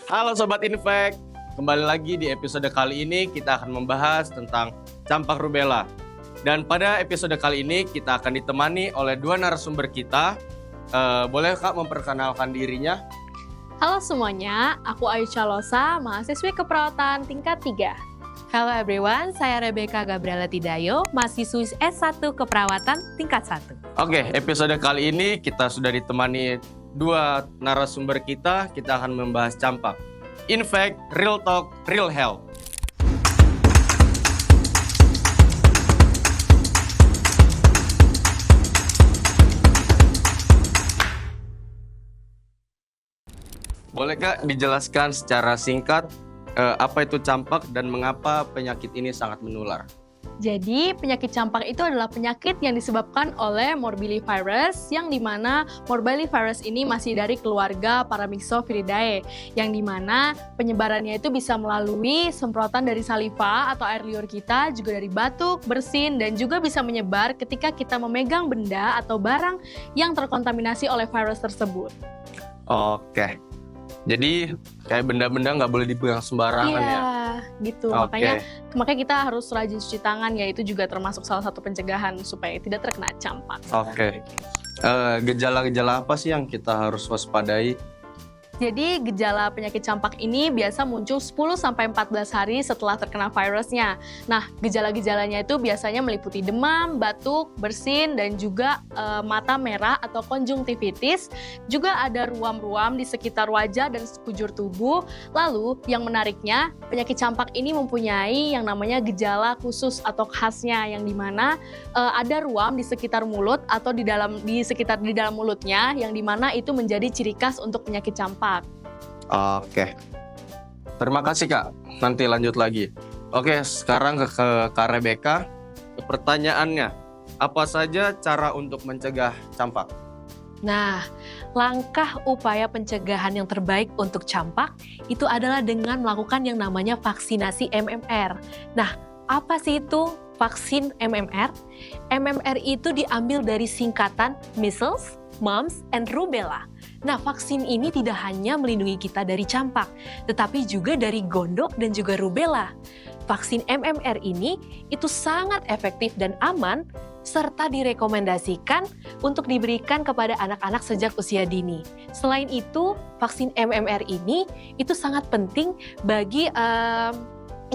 Halo Sobat Infek, kembali lagi di episode kali ini kita akan membahas tentang campak rubella. Dan pada episode kali ini kita akan ditemani oleh dua narasumber kita. Boleh Kak memperkenalkan dirinya? Halo semuanya, aku Ayu Chalosa, mahasiswi keperawatan tingkat 3. Halo everyone, saya Rebecca Gabriela Tidayo, mahasiswi S1 Keperawatan tingkat 1. Oke, episode kali ini kita sudah ditemani dua narasumber kita akan membahas campak. Infek, Real Talk, Real Health. Boleh Kak dijelaskan secara singkat apa itu campak dan mengapa penyakit ini sangat menular? Jadi penyakit campak itu adalah penyakit yang disebabkan oleh morbillivirus, yang dimana morbillivirus ini masih dari keluarga Paramyxoviridae, yang dimana penyebarannya itu bisa melalui semprotan dari saliva atau air liur kita, juga dari batuk, bersin, dan juga bisa menyebar ketika kita memegang benda atau barang yang terkontaminasi oleh virus tersebut. Oke, jadi kayak benda-benda nggak boleh dipegang sembarangan ya? Gitu. Oke. Makanya kita harus rajin cuci tangan, ya itu juga termasuk salah satu pencegahan supaya tidak terkena campak. Oke. Gejala-gejala apa sih yang kita harus waspadai? Jadi gejala penyakit campak ini biasa muncul 10-14 hari setelah terkena virusnya. Nah, gejala-gejalanya itu biasanya meliputi demam, batuk, bersin, dan juga mata merah atau konjungtivitis. Juga ada ruam-ruam di sekitar wajah dan sekujur tubuh. Lalu, yang menariknya, penyakit campak ini mempunyai yang namanya gejala khusus atau khasnya, yang dimana ada ruam di sekitar mulut atau di dalam mulutnya, yang dimana itu menjadi ciri khas untuk penyakit campak. Oke. Terima kasih Kak. Nanti lanjut lagi. Oke, sekarang ke Kak Rebecca. Pertanyaannya, apa saja cara untuk mencegah campak? Nah, langkah upaya pencegahan yang terbaik untuk campak itu adalah dengan melakukan yang namanya vaksinasi MMR. Nah, apa sih itu vaksin MMR? MMR itu diambil dari singkatan Measles, Mumps, and Rubella. Nah, vaksin ini tidak hanya melindungi kita dari campak, tetapi juga dari gondok dan juga rubella. Vaksin MMR ini itu sangat efektif dan aman, serta direkomendasikan untuk diberikan kepada anak-anak sejak usia dini. Selain itu, vaksin MMR ini itu sangat penting bagi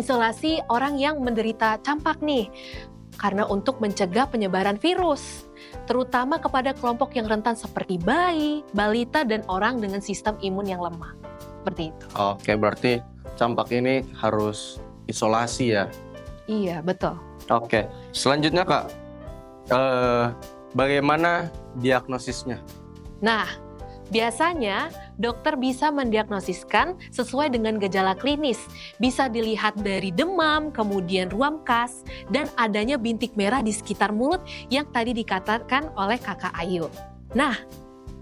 isolasi orang yang menderita campak nih, karena untuk mencegah penyebaran virus, terutama kepada kelompok yang rentan seperti bayi, balita, dan orang dengan sistem imun yang lemah. Seperti itu. Oke, berarti campak ini harus isolasi ya? Iya, betul. Oke, selanjutnya Kak, bagaimana diagnosisnya? Nah, biasanya dokter bisa mendiagnosiskan sesuai dengan gejala klinis. Bisa dilihat dari demam, kemudian ruam kas, dan adanya bintik merah di sekitar mulut yang tadi dikatakan oleh Kakak Ayu. Nah,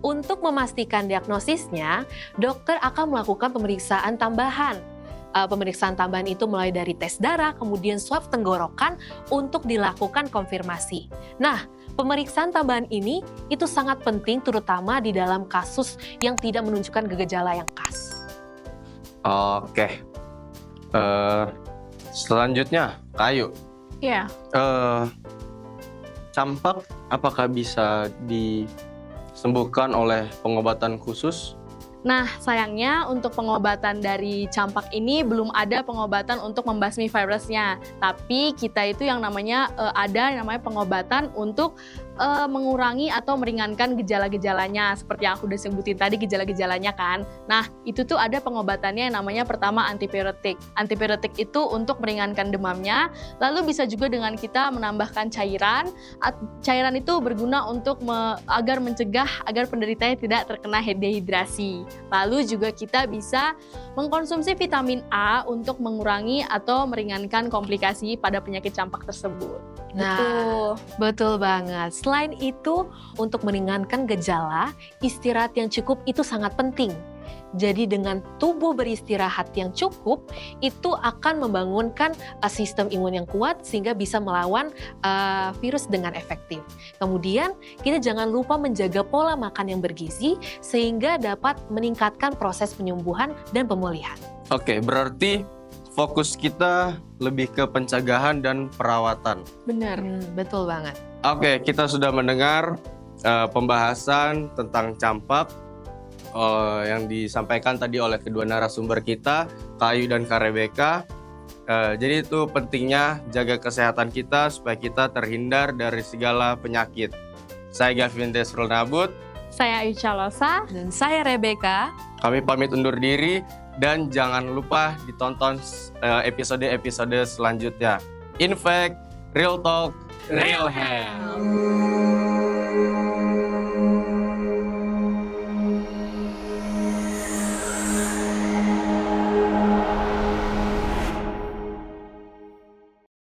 untuk memastikan diagnosisnya, dokter akan melakukan pemeriksaan tambahan. Pemeriksaan tambahan itu mulai dari tes darah, kemudian swab tenggorokan untuk dilakukan konfirmasi. Nah, pemeriksaan tambahan ini itu sangat penting terutama di dalam kasus yang tidak menunjukkan gejala yang khas. Oke. Selanjutnya, Kayu. Iya. Campak apakah bisa disembuhkan oleh pengobatan khusus? Nah, sayangnya untuk pengobatan dari campak ini belum ada pengobatan untuk membasmi virusnya. Tapi kita itu yang namanya ada pengobatan untuk mengurangi atau meringankan gejala-gejalanya. Seperti yang aku udah sebutin tadi gejala-gejalanya kan. Nah, itu tuh ada pengobatannya yang namanya pertama antipiretik. Antipiretik itu untuk meringankan demamnya. Lalu bisa juga dengan kita menambahkan cairan. Cairan itu berguna untuk agar mencegah agar penderitanya tidak terkena dehidrasi. Lalu juga kita bisa mengkonsumsi vitamin A untuk mengurangi atau meringankan komplikasi pada penyakit campak tersebut. Nah, betul banget. Selain itu, untuk meringankan gejala, istirahat yang cukup itu sangat penting. Jadi dengan tubuh beristirahat yang cukup, itu akan membangunkan sistem imun yang kuat sehingga bisa melawan virus dengan efektif. Kemudian kita jangan lupa menjaga pola makan yang bergizi sehingga dapat meningkatkan proses penyembuhan dan pemulihan. Oke, berarti fokus kita lebih ke pencegahan dan perawatan. Benar. Betul banget. Oke, kita sudah mendengar pembahasan tentang campak yang disampaikan tadi oleh kedua narasumber kita, Kak Ayu dan Kak Rebecca. Jadi itu pentingnya jaga kesehatan kita supaya kita terhindar dari segala penyakit. Saya Gavin Desrul Nabut. Saya Ayu Calosa. Dan saya Rebecca. Kami pamit undur diri dan jangan lupa ditonton episode-episode selanjutnya. In fact, Real Talk, Real Health.